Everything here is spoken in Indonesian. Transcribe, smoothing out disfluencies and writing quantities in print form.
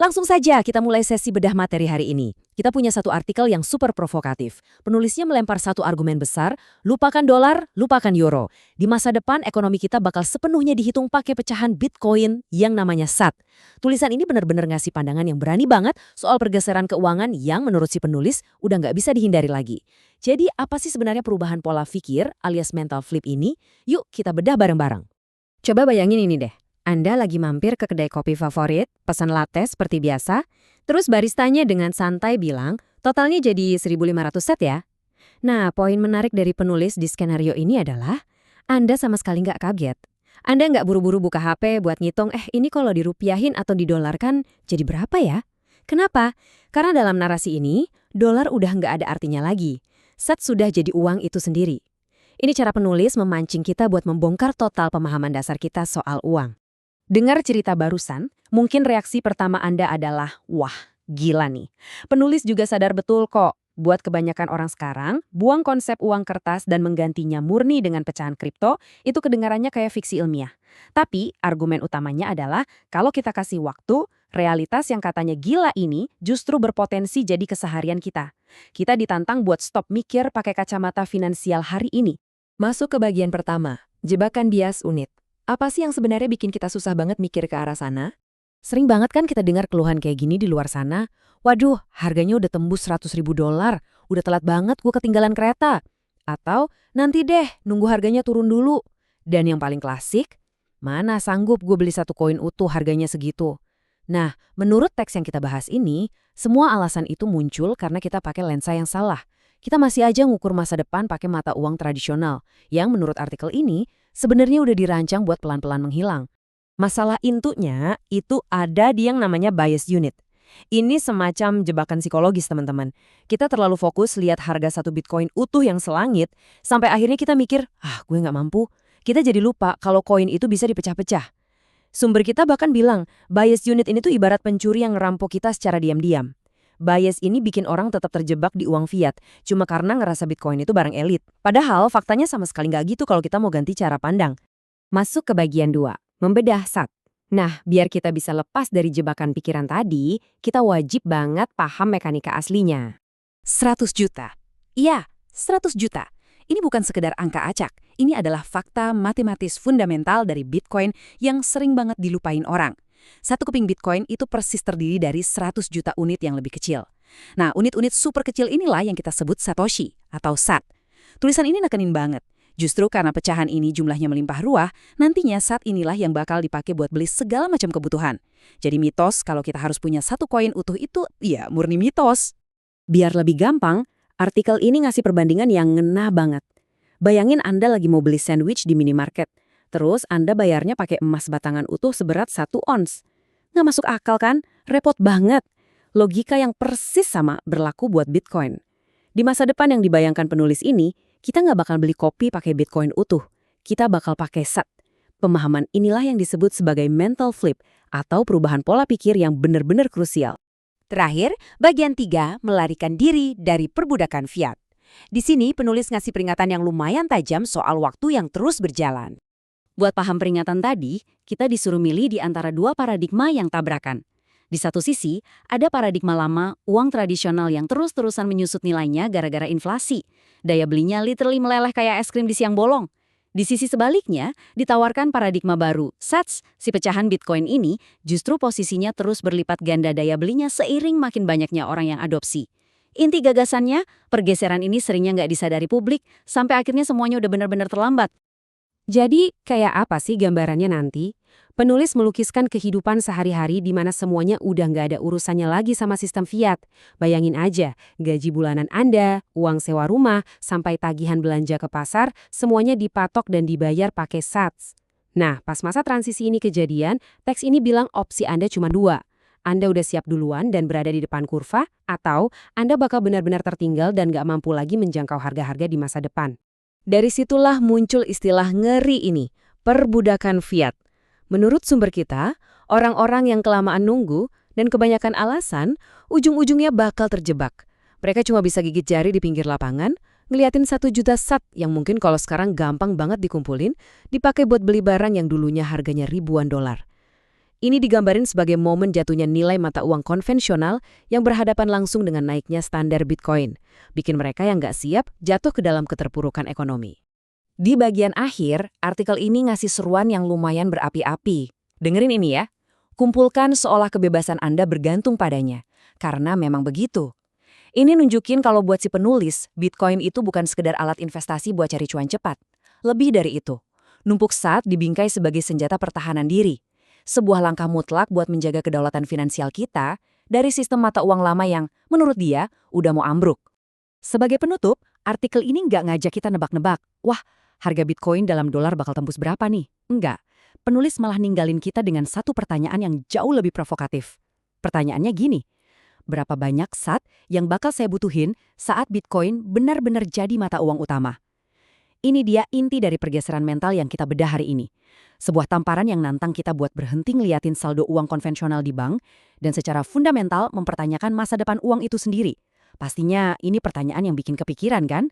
Langsung saja kita mulai sesi bedah materi hari ini. Kita punya satu artikel yang super provokatif. Penulisnya melempar satu argumen besar, lupakan dolar, lupakan euro. Di masa depan ekonomi kita bakal sepenuhnya dihitung pakai pecahan Bitcoin yang namanya SAT. Tulisan ini benar-benar ngasih pandangan yang berani banget soal pergeseran keuangan yang menurut si penulis udah nggak bisa dihindari lagi. Jadi apa sih sebenarnya perubahan pola pikir alias mental flip ini? Yuk kita bedah bareng-bareng. Coba bayangin ini deh. Anda lagi mampir ke kedai kopi favorit, pesan latte seperti biasa, terus baristanya dengan santai bilang, totalnya jadi 1.500 set ya. Nah, poin menarik dari penulis di skenario ini adalah, Anda sama sekali nggak kaget. Anda nggak buru-buru buka HP buat ngitung, ini kalau dirupiahin atau didolarkan jadi berapa ya? Kenapa? Karena dalam narasi ini, dolar udah nggak ada artinya lagi. Set sudah jadi uang itu sendiri. Ini cara penulis memancing kita buat membongkar total pemahaman dasar kita soal uang. Dengar cerita barusan, mungkin reaksi pertama Anda adalah, wah, gila nih. Penulis juga sadar betul kok, buat kebanyakan orang sekarang, buang konsep uang kertas dan menggantinya murni dengan pecahan kripto, itu kedengarannya kayak fiksi ilmiah. Tapi, argumen utamanya adalah, kalau kita kasih waktu, realitas yang katanya gila ini justru berpotensi jadi keseharian kita. Kita ditantang buat stop mikir pakai kacamata finansial hari ini. Masuk ke bagian pertama, jebakan bias unit. Apa sih yang sebenarnya bikin kita susah banget mikir ke arah sana? Sering banget kan kita dengar keluhan kayak gini di luar sana. Waduh, harganya udah tembus $100.000, udah telat banget gue ketinggalan kereta. Atau, nanti deh, nunggu harganya turun dulu. Dan yang paling klasik, mana sanggup gue beli satu koin utuh harganya segitu? Nah, menurut teks yang kita bahas ini, semua alasan itu muncul karena kita pakai lensa yang salah. Kita masih aja ngukur masa depan pakai mata uang tradisional, yang menurut artikel ini, sebenarnya udah dirancang buat pelan-pelan menghilang. Masalah intunya itu ada di yang namanya bias unit. Ini semacam jebakan psikologis teman-teman. Kita terlalu fokus lihat harga satu Bitcoin utuh yang selangit, sampai akhirnya kita mikir, gue nggak mampu. Kita jadi lupa kalau koin itu bisa dipecah-pecah. Sumber kita bahkan bilang, bias unit ini tuh ibarat pencuri yang ngerampok kita secara diam-diam. Bias ini bikin orang tetap terjebak di uang fiat, cuma karena ngerasa Bitcoin itu barang elit. Padahal faktanya sama sekali nggak gitu kalau kita mau ganti cara pandang. Masuk ke bagian 2, membedah SAT. Nah, biar kita bisa lepas dari jebakan pikiran tadi, kita wajib banget paham mekanika aslinya. 100 juta. Iya, 100 juta. Ini bukan sekedar angka acak. Ini adalah fakta matematis fundamental dari Bitcoin yang sering banget dilupain orang. Satu keping Bitcoin itu persis terdiri dari 100 juta unit yang lebih kecil. Nah, unit-unit super kecil inilah yang kita sebut Satoshi atau SAT. Tulisan ini nekenin banget. Justru karena pecahan ini jumlahnya melimpah ruah, nantinya SAT inilah yang bakal dipakai buat beli segala macam kebutuhan. Jadi mitos kalau kita harus punya satu koin utuh itu, ya murni mitos. Biar lebih gampang, artikel ini ngasih perbandingan yang ngena banget. Bayangin Anda lagi mau beli sandwich di minimarket. Terus Anda bayarnya pakai emas batangan utuh seberat 1 ons. Nggak masuk akal kan? Repot banget. Logika yang persis sama berlaku buat Bitcoin. Di masa depan yang dibayangkan penulis ini, kita nggak bakal beli kopi pakai Bitcoin utuh. Kita bakal pakai SAT. Pemahaman inilah yang disebut sebagai mental flip atau perubahan pola pikir yang benar-benar krusial. Terakhir, bagian 3, melarikan diri dari perbudakan fiat. Di sini penulis ngasih peringatan yang lumayan tajam soal waktu yang terus berjalan. Buat paham peringatan tadi, kita disuruh milih di antara dua paradigma yang tabrakan. Di satu sisi, ada paradigma lama, uang tradisional yang terus-terusan menyusut nilainya gara-gara inflasi. Daya belinya literally meleleh kayak es krim di siang bolong. Di sisi sebaliknya, ditawarkan paradigma baru, SATS, si pecahan Bitcoin ini justru posisinya terus berlipat ganda daya belinya seiring makin banyaknya orang yang adopsi. Inti gagasannya, pergeseran ini seringnya nggak disadari publik, sampai akhirnya semuanya udah benar-benar terlambat. Jadi, kayak apa sih gambarannya nanti? Penulis melukiskan kehidupan sehari-hari di mana semuanya udah nggak ada urusannya lagi sama sistem fiat. Bayangin aja, gaji bulanan Anda, uang sewa rumah, sampai tagihan belanja ke pasar, semuanya dipatok dan dibayar pakai SATS. Nah, pas masa transisi ini kejadian, teks ini bilang opsi Anda cuma 2. Anda udah siap duluan dan berada di depan kurva, atau Anda bakal benar-benar tertinggal dan nggak mampu lagi menjangkau harga-harga di masa depan. Dari situlah muncul istilah ngeri ini, perbudakan fiat. Menurut sumber kita, orang-orang yang kelamaan nunggu dan kebanyakan alasan, ujung-ujungnya bakal terjebak. Mereka cuma bisa gigit jari di pinggir lapangan, ngeliatin 1 juta SAT yang mungkin kalau sekarang gampang banget dikumpulin, dipakai buat beli barang yang dulunya harganya ribuan dolar. Ini digambarin sebagai momen jatuhnya nilai mata uang konvensional yang berhadapan langsung dengan naiknya standar Bitcoin. Bikin mereka yang nggak siap jatuh ke dalam keterpurukan ekonomi. Di bagian akhir, artikel ini ngasih seruan yang lumayan berapi-api. Dengerin ini ya. Kumpulkan seolah kebebasan Anda bergantung padanya. Karena memang begitu. Ini nunjukin kalau buat si penulis, Bitcoin itu bukan sekedar alat investasi buat cari cuan cepat. Lebih dari itu. Numpuk SAT dibingkai sebagai senjata pertahanan diri. Sebuah langkah mutlak buat menjaga kedaulatan finansial kita dari sistem mata uang lama yang, menurut dia, udah mau ambruk. Sebagai penutup, artikel ini nggak ngajak kita nebak-nebak, wah, harga Bitcoin dalam dolar bakal tembus berapa nih? Enggak. Penulis malah ninggalin kita dengan satu pertanyaan yang jauh lebih provokatif. Pertanyaannya gini, berapa banyak SAT yang bakal saya butuhin saat Bitcoin benar-benar jadi mata uang utama? Ini dia inti dari pergeseran mental yang kita bedah hari ini. Sebuah tamparan yang nantang kita buat berhenti ngeliatin saldo uang konvensional di bank dan secara fundamental mempertanyakan masa depan uang itu sendiri. Pastinya ini pertanyaan yang bikin kepikiran kan?